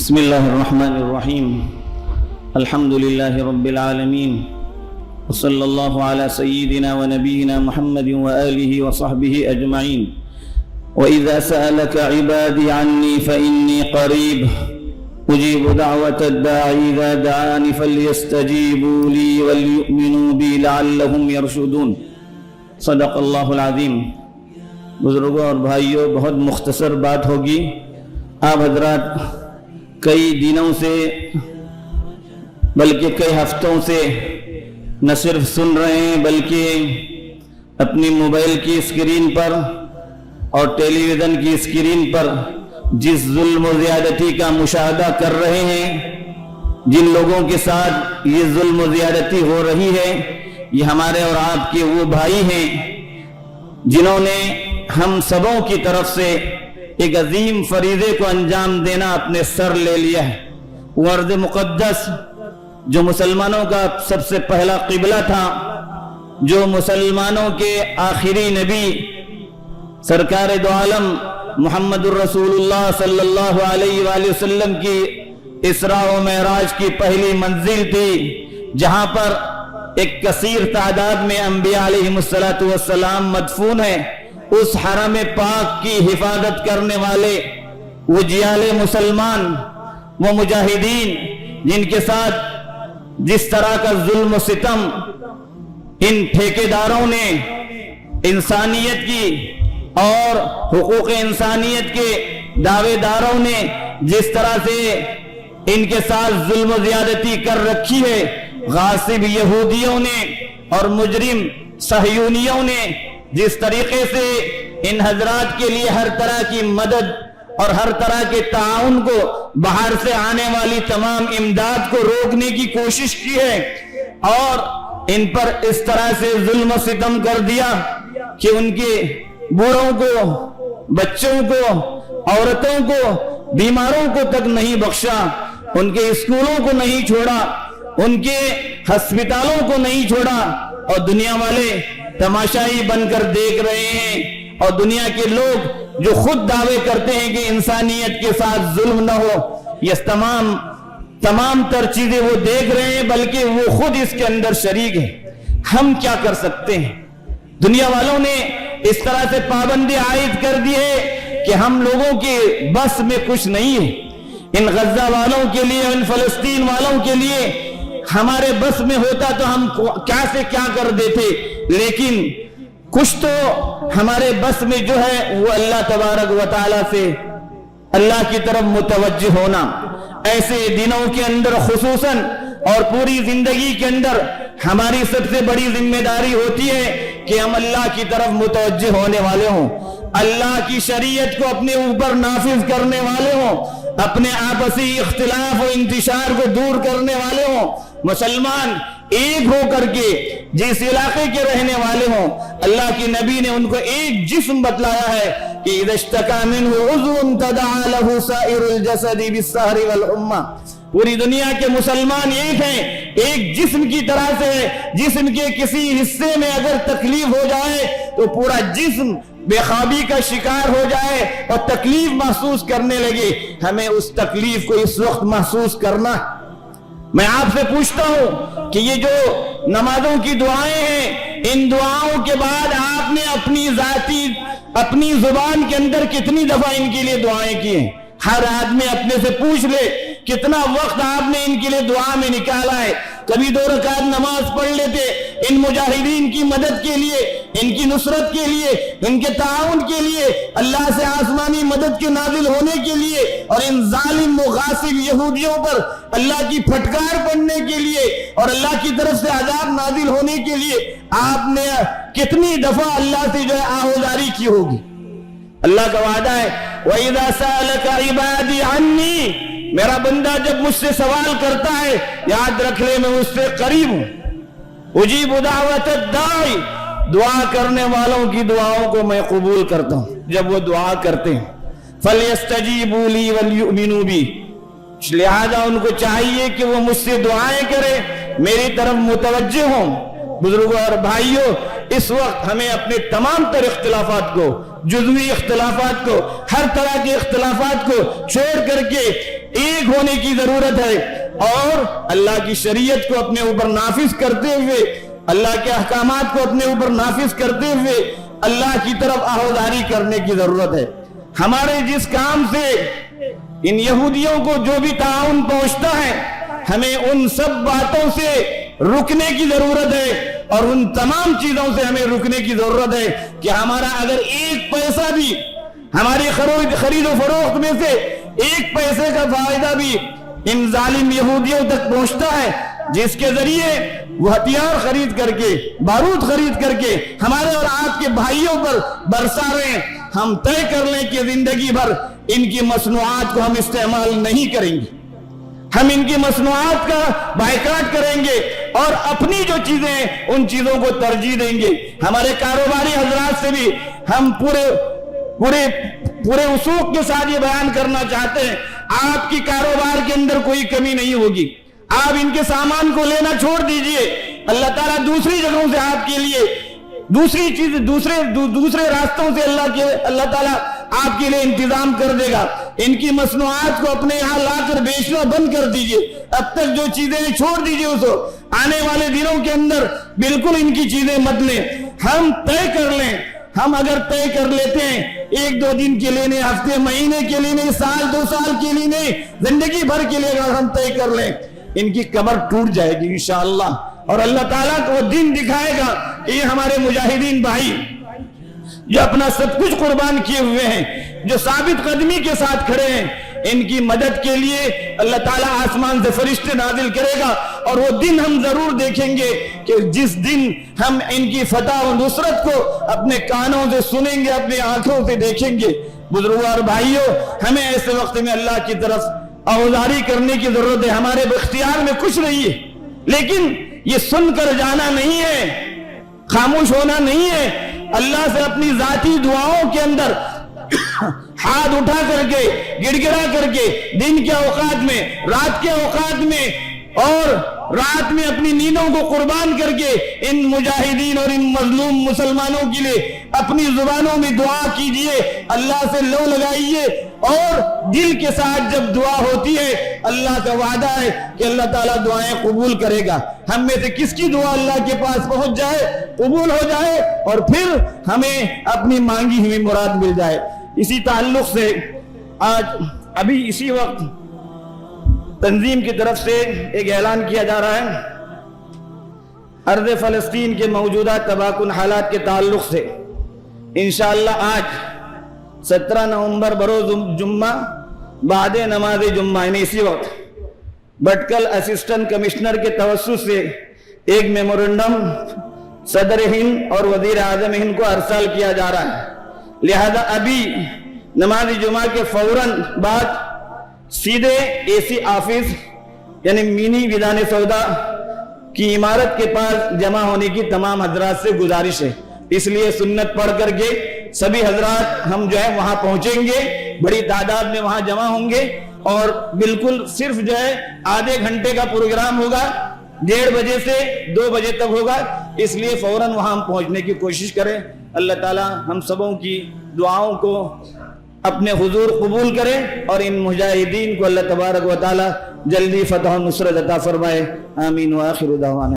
بسم الله الرحمن الرحيم الحمد لله رب العالمين وصلى الله على سيدنا ونبينا محمد وآله وصحبه أجمعين وإذا سألك عبادي عني فإني قريب أجيب دعوة الداعي إذا دعاني فليستجيبوا لي وليؤمنوا بي لعلهم يرشدون صدق اللہ العظیم۔ بزرگوں اور بھائیوں، بہت مختصر بات ہوگی۔ آپ حضرات کئی دنوں سے بلکہ کئی ہفتوں سے نہ صرف سن رہے ہیں بلکہ اپنی موبائل کی اسکرین پر اور ٹیلی ویژن کی اسکرین پر جس ظلم و زیادتی کا مشاہدہ کر رہے ہیں، جن لوگوں کے ساتھ یہ ظلم و زیادتی ہو رہی ہے، یہ ہمارے اور آپ کے وہ بھائی ہیں جنہوں نے ہم سبوں کی طرف سے ایک عظیم فریضے کو انجام دینا اپنے سر لے لیا ہے۔ وہ ارض مقدس جو مسلمانوں کا سب سے پہلا قبلہ تھا، جو مسلمانوں کے آخری نبی سرکار دو عالم محمد الرسول اللہ صلی اللہ علیہ وآلہ وسلم کی اسراء و معراج کی پہلی منزل تھی، جہاں پر ایک کثیر تعداد میں انبیاء علیہ السلام مدفون ہیں۔ اس حرم پاک کی حفاظت کرنے والے وہ جیال مسلمان، وہ مجاہدین جن کے ساتھ جس طرح کا ظلم و ستم ان ٹھیکیداروں نے انسانیت کی اور حقوق انسانیت کے دعوے داروں نے جس طرح سے ان کے ساتھ ظلم و زیادتی کر رکھی ہے، غاصب یہودیوں نے اور مجرم صہیونیوں نے جس طریقے سے ان حضرات کے لیے ہر طرح کی مدد اور ہر طرح کے تعاون کو، باہر سے آنے والی تمام امداد کو روکنے کی کوشش کی ہے اور ان پر اس طرح سے ظلم و ستم کر دیا کہ ان کے بوڑھوں کو، بچوں کو، عورتوں کو، بیماروں کو تک نہیں بخشا، ان کے اسکولوں کو نہیں چھوڑا، ان کے ہسپتالوں کو نہیں چھوڑا، اور دنیا والے تماشائی بن کر دیکھ رہے ہیں، اور دنیا کے لوگ جو خود دعوے کرتے ہیں کہ انسانیت کے ساتھ ظلم نہ ہو، یہ تمام تر چیزیں وہ دیکھ رہے ہیں بلکہ وہ خود اس کے اندر شریک ہیں۔ ہم کیا کر سکتے ہیں؟ دنیا والوں نے اس طرح سے پابندی عائد کر دی ہے کہ ہم لوگوں کے بس میں کچھ نہیں ہے۔ ان غزہ والوں کے لیے، ان فلسطین والوں کے لیے ہمارے بس میں ہوتا تو ہم کیا سے کیا کر دیتے، لیکن کچھ تو ہمارے بس میں جو ہے وہ اللہ تبارک و تعالی سے اللہ کی طرف متوجہ ہونا۔ ایسے دنوں کے اندر خصوصاً اور پوری زندگی کے اندر ہماری سب سے بڑی ذمہ داری ہوتی ہے کہ ہم اللہ کی طرف متوجہ ہونے والے ہوں، اللہ کی شریعت کو اپنے اوپر نافذ کرنے والے ہوں، اپنے آپسی اختلاف و انتشار کو دور کرنے والے ہوں، مسلمان ایک ہو کر کے جس علاقے کے رہنے والے ہوں۔ اللہ کی نبی نے ان کو ایک جسم بتلایا ہے کہ اذا اشتکا منہ عضو تداعی لہ سائر الجسد بالسہر والحمى۔ پوری دنیا کے مسلمان ایک ہیں، ایک جسم کی طرح سے ہے۔ جسم کے کسی حصے میں اگر تکلیف ہو جائے تو پورا جسم بے خوابی کا شکار ہو جائے اور تکلیف محسوس کرنے لگے۔ ہمیں اس تکلیف کو اس وقت محسوس کرنا۔ میں آپ سے پوچھتا ہوں کہ یہ جو نمازوں کی دعائیں ہیں، ان دعاؤں کے بعد آپ نے اپنی زبان کے اندر کتنی دفعہ ان کے لیے دعائیں کی ہیں؟ ہر آدمی اپنے سے پوچھ لے کتنا وقت آپ نے ان کے لیے دعا میں نکالا ہے۔ کبھی 2 رکعت نماز پڑھ لیتے ان مجاہدین کی مدد کے لیے، ان کی نصرت کے لیے، ان کے تعاون کے لیے، اللہ سے آسمانی مدد کے نازل ہونے کے لیے، اور ان ظالم و غاصب یہودیوں پر اللہ کی پھٹکار پڑنے کے لیے اور اللہ کی طرف سے عذاب نازل ہونے کے لیے آپ نے کتنی دفعہ اللہ سے جو ہے آہوزاری کی ہوگی؟ اللہ کا وعدہ ہے وَإِذَا سَأَلَكَ عِبَادِي عَنِّي، میرا بندہ جب مجھ سے سوال کرتا ہے یاد رکھ لے میں اس سے قریب ہوں۔ اجیب دعوت الداعی، دعا کرنے والوں کی دعاؤں کو میں قبول کرتا ہوں جب وہ دعا کرتے ہیں۔ فَلْيَسْتَجِيبُوا لِي وَلْيُؤْمِنُوا بِي، لہذا ان کو چاہیے کہ وہ مجھ سے دعائیں کریں، میری طرف متوجہ ہوں۔ بزرگوں اور بھائیوں، اس وقت ہمیں اپنے تمام تر اختلافات کو، جزوی اختلافات کو، ہر طرح کے اختلافات کو چھوڑ کر کے ایک ہونے کی ضرورت ہے اور اللہ کی شریعت کو اپنے اوپر نافذ کرتے ہوئے، اللہ کے احکامات کو اپنے اوپر نافذ کرتے ہوئے اللہ کی طرف آہوازاری کرنے کی ضرورت ہے۔ ہمارے جس کام سے ان یہودیوں کو جو بھی تعاون پہنچتا ہے، ہمیں ان سب باتوں سے رکنے کی ضرورت ہے اور ان تمام چیزوں سے ہمیں رکنے کی ضرورت ہے کہ ہمارا اگر ایک پیسہ بھی ہماری خرید و فروخت میں سے ایک پیسے کا فائدہ بھی ان ظالم یہودیوں تک پہنچتا ہے، جس کے ذریعے وہ ہتھیار خرید کر کے، بارود خرید کر کے ہمارے اور آپ کے بھائیوں پر برسا رہے ہیں، ہم طے کر لیں کہ زندگی بھر ان کی مصنوعات کو ہم استعمال نہیں کریں گے، ہم ان کی مصنوعات کا بائیکاٹ کریں گے اور اپنی جو چیزیں ہیں ان چیزوں کو ترجیح دیں گے۔ ہمارے کاروباری حضرات سے بھی ہم پورے وثوق کے ساتھ یہ بیان کرنا چاہتے ہیں، آپ کی کاروبار کے اندر کوئی کمی نہیں ہوگی، آپ ان کے سامان کو لینا چھوڑ دیجئے، اللہ تعالیٰ دوسری جگہوں سے آپ کے لیے دوسرے راستوں سے اللہ تعالیٰ آپ کے لیے انتظام کر دے گا۔ ان کی مصنوعات کو اپنے یہاں لا کر بیچنا بند کر دیجئے، اب تک جو چیزیں چھوڑ دیجئے اس کو، آنے والے دنوں کے اندر بالکل ان کی چیزیں مت لیں، ہم طے کر لیں، ہم اگر طے کر لیتے ہیں ایک دو دن کے لیے نہیں، ہفتے مہینے کے لیے نہیں، سال دو سال کے لیے نہیں، زندگی بھر کے لیے اگر ہم طے کر لیں، ان کی کمر ٹوٹ جائے گی انشاءاللہ، اور اللہ تعالیٰ کو دن دکھائے گا کہ یہ ہمارے مجاہدین بھائی جو اپنا سب کچھ قربان کیے ہوئے ہیں، جو ثابت قدمی کے ساتھ کھڑے ہیں، ان کی مدد کے لیے اللہ تعالیٰ آسمان سے فرشتے نازل کرے گا، اور وہ دن ہم ضرور دیکھیں گے کہ جس دن ہم ان کی فتح و نصرت کو اپنے کانوں سے سنیں گے، اپنے آنکھوں سے دیکھیں گے۔ بزرگوں اور بھائیوں، ہمیں ایسے وقت میں اللہ کی طرف آہوازاری کرنے کی ضرورت ہے۔ ہمارے اختیار میں کچھ نہیں ہے، لیکن یہ سن کر جانا نہیں ہے، خاموش ہونا نہیں ہے، اللہ سے اپنی ذاتی دعاؤں کے اندر ہاتھ اٹھا کر کے، گڑ گڑا کر کے، دن کے اوقات میں، رات کے اوقات میں، اور رات میں اپنی نیندوں کو قربان کر کے ان مجاہدین اور ان مظلوم مسلمانوں کے لیے اپنی زبانوں میں دعا کیجئے، اللہ سے لو لگائیے، اور دل کے ساتھ جب دعا ہوتی ہے اللہ کا وعدہ ہے کہ اللہ تعالیٰ دعائیں قبول کرے گا۔ ہم میں سے کس کی دعا اللہ کے پاس پہنچ جائے، قبول ہو جائے، اور پھر ہمیں اپنی مانگی ہوئی مراد مل جائے۔ اسی تعلق سے آج ابھی اسی وقت تنظیم کی طرف سے ایک اعلان کیا جا رہا ہے، ارض فلسطین کے موجودہ تباہ کن حالات کے تعلق سے انشاءاللہ آج 17 نومبر بروز جمعہ بعد نماز جمعہ، یعنی اسی وقت بٹکل اسسٹنٹ کمشنر کے توسط سے ایک میمورنڈم صدر ہند اور وزیر اعظم ہند کو ارسال کیا جا رہا ہے، لہذا ابھی نماز جمعہ کے فوراً بعد سیدھے اے سی آفس یعنی مینی ویدان سودا کی عمارت کے پاس جمع ہونے کی تمام حضرات سے گزارش ہے، اس لیے سنت پڑھ کر کے سبھی حضرات ہم جو ہے وہاں پہنچیں گے، بڑی تعداد میں وہاں جمع ہوں گے، اور بالکل صرف جو ہے آدھے گھنٹے کا پروگرام ہوگا، 1:30 بجے سے 2 بجے تک ہوگا، اس لیے فوراً وہاں ہم پہنچنے کی کوشش کریں۔ اللہ تعالیٰ ہم سبوں کی دعاؤں کو اپنے حضور قبول کرے، اور ان مجاہدین کو اللہ تبارک و تعالیٰ جلدی فتح و نصرت عطا فرمائے، آمین وآخر دعوانا۔